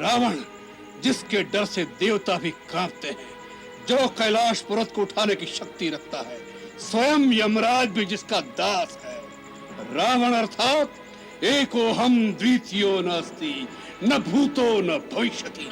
रावण, जिसके डर से देवता भी कांपते हैं, जो कैलाश पर्वत को उठाने की शक्ति रखता है, स्वयं यमराज भी जिसका दास है। रावण अर्थात एको हम द्वितीयो नास्ति, न भूतो न भविष्यति।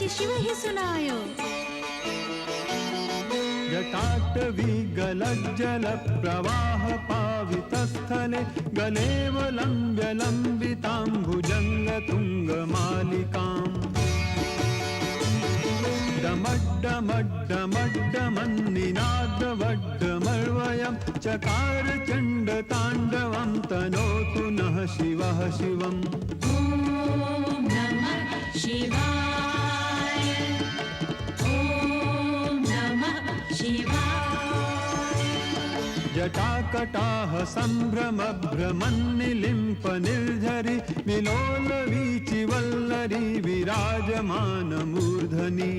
शिव ही सुनायो। जटाटवी गलज्जल प्रवाह पावितस्थले गलेवलम्ब्य लम्बितां भुजङ्गतुङ्गमालिकाम् डमड्डमड्डमड्डमन्निनादवड्डमर्वयं चकार चण्डताण्डवं तनोतु नः शिवः शिवम्। ॐ नमः शिवाय। ॐ नमः शिवाय। जटाकटाह सम्भ्रमभ्रमन्निलिम्प निर्झरि विलोलवीचिवल्लरी विराजमानमूर्धनि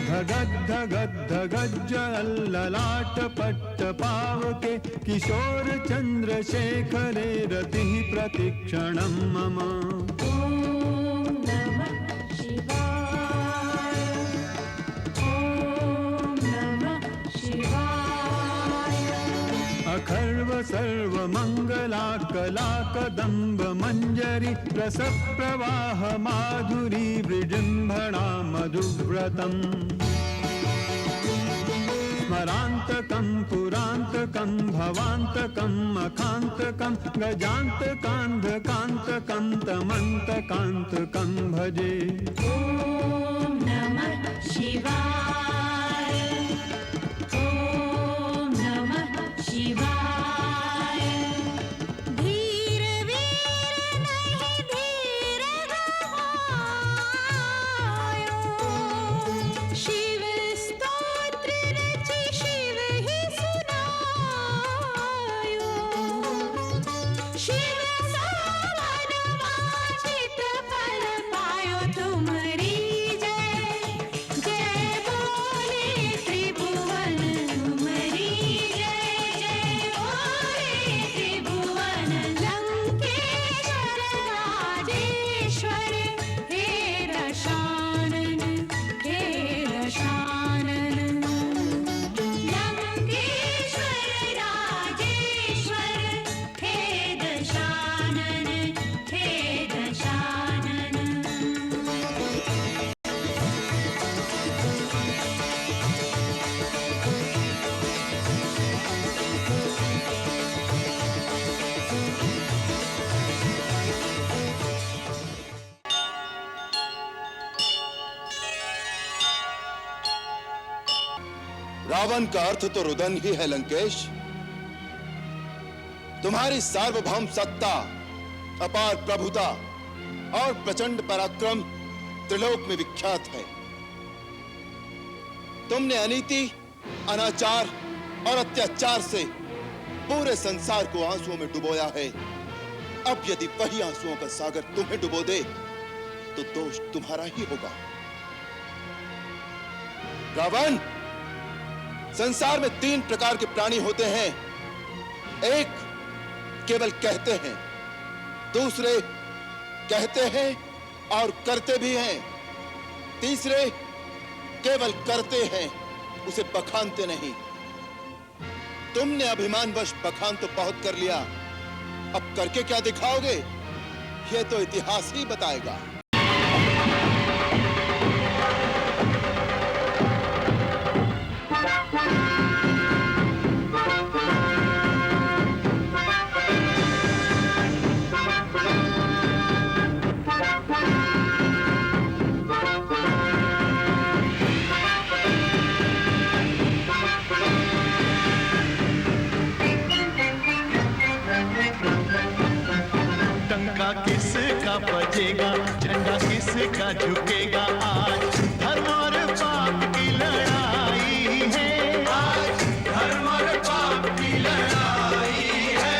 धगद्धगद्धगज्जललाटपट्टपावके किशोर चन्द्रशेखरे रतिः प्रतिक्षणं मम। ॐ नमः शिवाय। ॐ नमः शिवाय। अखर्व सर्वमङ्गला कलाकदम्ब मञ्जरी रसप्रवाह माधुरी विजृम्भणा मधुव्रतम् स्मरान्तकं पुरान्तकं भवान्तकं मखान्तकं गजान्तकान्धकान्तकं तमन्तकान्तकं भजे। ॐ नमः शिवाय। ॐ नमः शिवाय। धीर वीर नहीं धीर गवायो। शिव स्तोत्र रचि शिव ही सुनायो। शिव सावन वांछित फल पायो तुम्हारी जय। जय बोले त्रिभुवन तुम्हारी जय। जय बोले त्रिभुवन लंकेश्वर राजेश्वर हे रसानन हे रसानन। लंकेश्वर राजेश्वर हे दशानन हे दशानन। रावण का अर्थ तो रुदन ही है लंकेश। तुम्हारी सार्वभौम सत्ता, अपार प्रभुता और प्रचंड पराक्रम त्रिलोक में विख्यात है। तुमने अनीति, अनाचार और अत्याचार से पूरे संसार को आंसुओं में डुबोया है। अब यदि वही आंसुओं का सागर तुम्हें डुबो दे तो दोष तुम्हारा ही होगा। रावण, संसार में 3 प्रकार के प्राणी होते हैं। एक केवल कहते हैं, दूसरे कहते हैं और करते भी हैं, तीसरे केवल करते हैं, उसे बखानते नहीं। तुमने अभिमानवश बखान तो बहुत कर लिया, अब करके क्या दिखाओगे यह तो इतिहास ही बताएगा। डंका किसका बजेगा, झंडा किसका झुकेगा, आज धर्म और पाप की लड़ाई है। आज धर्म और पाप की लड़ाई है।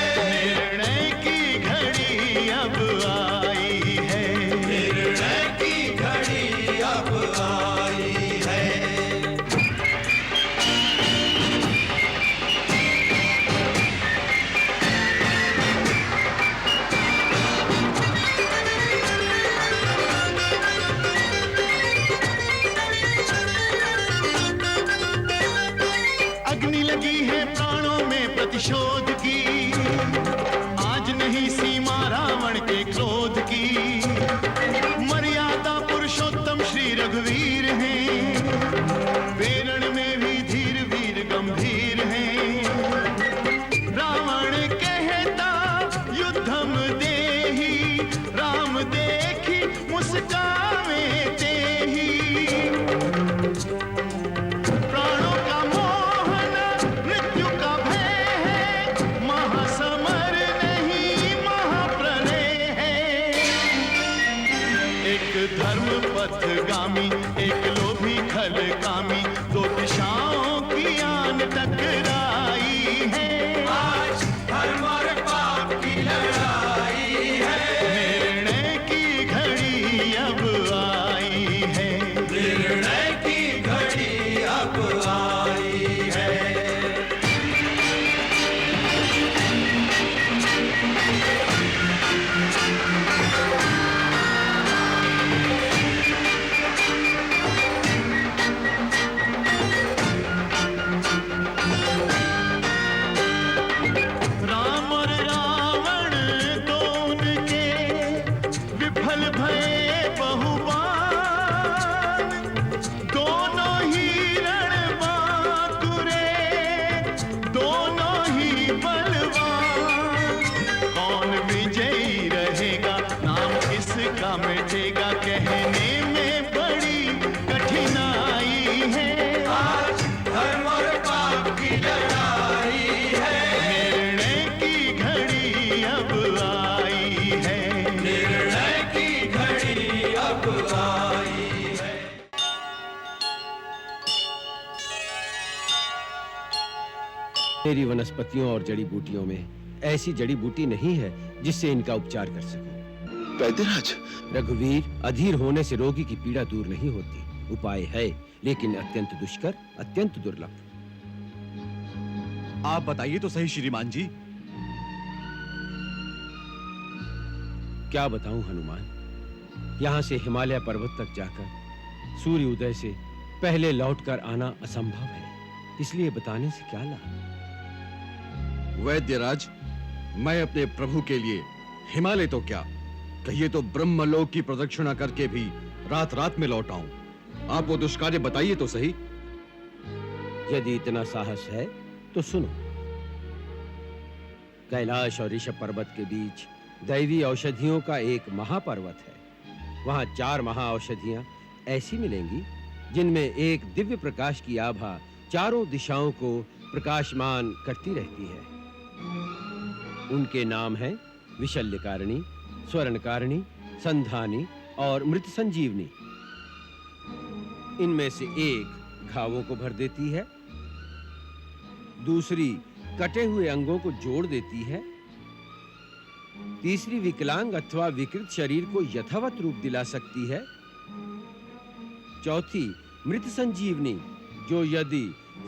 निर्णय की घड़ी अब आई है। निर्णय की घड़ी अब आई है। प्रतिशोध की आज नहीं सीमा रावण के क्रोध की। मर्यादा मेरी वनस्पतियों और जड़ी बूटियों में ऐसी जड़ी बूटी नहीं है जिससे इनका उपचार कर सकूं। वैद्यराज, रघुवीर, अधीर होने से रोगी की पीड़ा दूर नहीं होती। उपाय है, लेकिन अत्यंत दुष्कर, अत्यंत दुर्लभ। आप बताइए तो सही श्रीमान जी। क्या बताऊं हनुमान, यहाँ से हिमालय पर्वत तक जाकर सूर्य उदय से पहले लौटकर आना असंभव है, इसलिए बताने से क्या लाभ। वैद्यराज, मैं अपने प्रभु के लिए हिमालय तो क्या, कहिए तो ब्रह्मलोक की प्रदक्षिणा करके भी रात रात में लौट आऊं। आप वो दुष्कार्य बताइए तो सही। यदि इतना साहस है तो सुनो। कैलाश और ऋषभ पर्वत के बीच दैवी औषधियों का एक महापर्वत है। वहां 4 महाऔषधियां ऐसी मिलेंगी जिनमें एक दिव्य प्रकाश की आभा चारों दिशाओं को प्रकाशमान करती रहती है। उनके नाम हैं विशल्यकारिणी, स्वर्णकारिणी, संधानी और मृत संजीवनी। इनमें से एक घावों को भर देती है, दूसरी कटे हुए अंगों को जोड़ देती है, तीसरी विकलांग अथवा विकृत शरीर को यथावत रूप दिला सकती है, चौथी मृत संजीवनी, जो यदि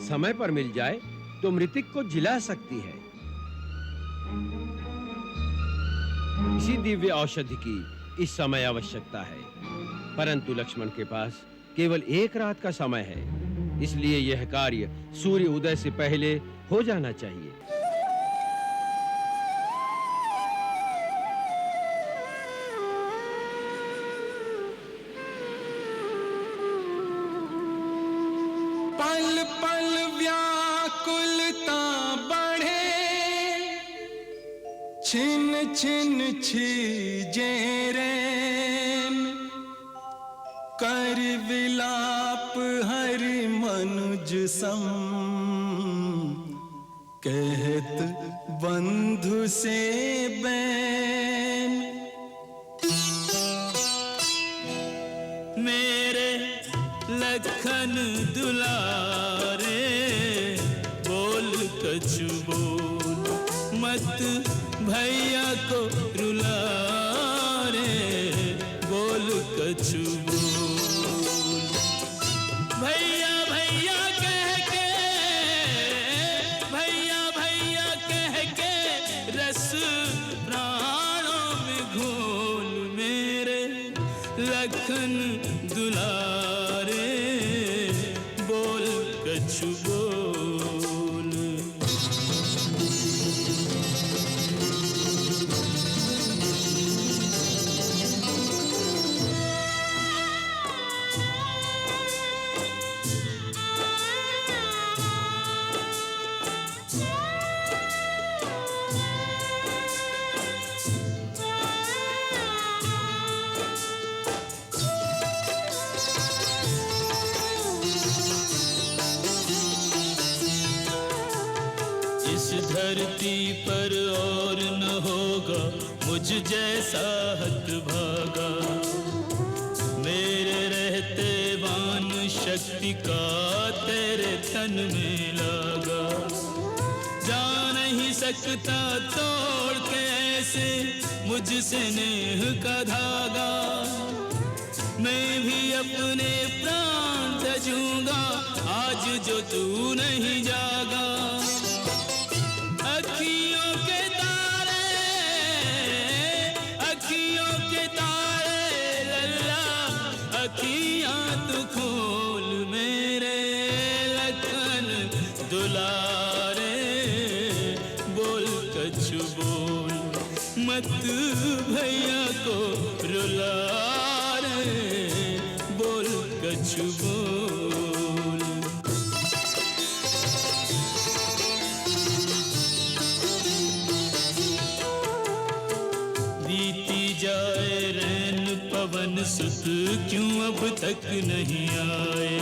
समय पर मिल जाए तो मृतक को जिला सकती है। इसी दिव्य औषधि की इस समय आवश्यकता है, परंतु लक्ष्मण के पास केवल 1 रात का समय है, इसलिए यह कार्य सूर्य उदय से पहले हो जाना चाहिए। पल पल व्याकुलता बढ़े, छिन छिन छीजे रैन, कर विलाप हरि मनुज सम, कहत बंधु से बैन। मेरे लखन दुलारे, बोल कछु बोल मत भैया को रुला रे, बोल कछु बोल। भैया भैया कह के, भैया भैया कह के, रस प्राणों में घोल। मेरे लखन दुलारे, बोल कछु बोल। धरती पर और न होगा मुझ जैसा हतभागा, मेरे रहते वान शक्ति का तेरे तन में लागा। जा नहीं सकता तोड़ के ऐसे मुझसे नेह का धागा, मैं भी अपने प्राण तजूंगा आज जो तू नहीं जागा। अखियों के तारे लल्ला, अखियां तू खोल। मेरे लखन दुलारे, बोल कछु बोल मत भैया को रुला रे, बोल कछु बोल। जाए रैन पवन सुत, क्यों अब तक नहीं आए।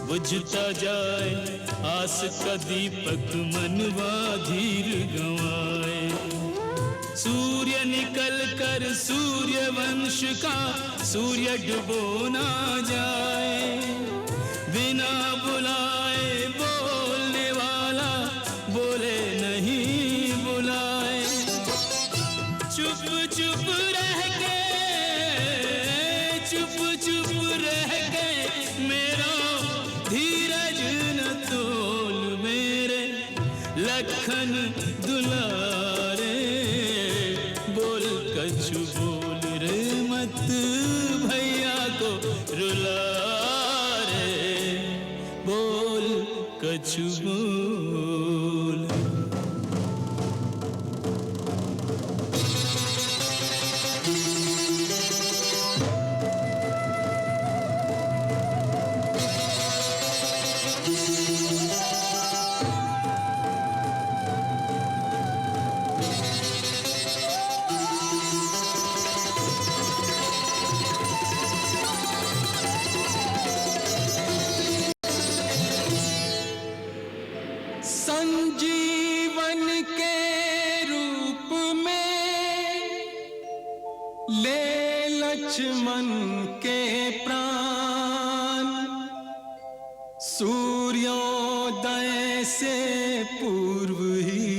बुझता जाए आस का दीपक, मनवा धीर गंवाए। सूर्य निकल कर सूर्य वंश का सूर्य डुबो ना जाए। बिना बुलाए बोलने वाला लखन दुलारे, बोल कछु बोल रे मत भैया को रुला रे, बोल कछु बोल। संजीवन के रूप में ले लक्ष्मण के प्राण, सूर्योदय से पूर्व ही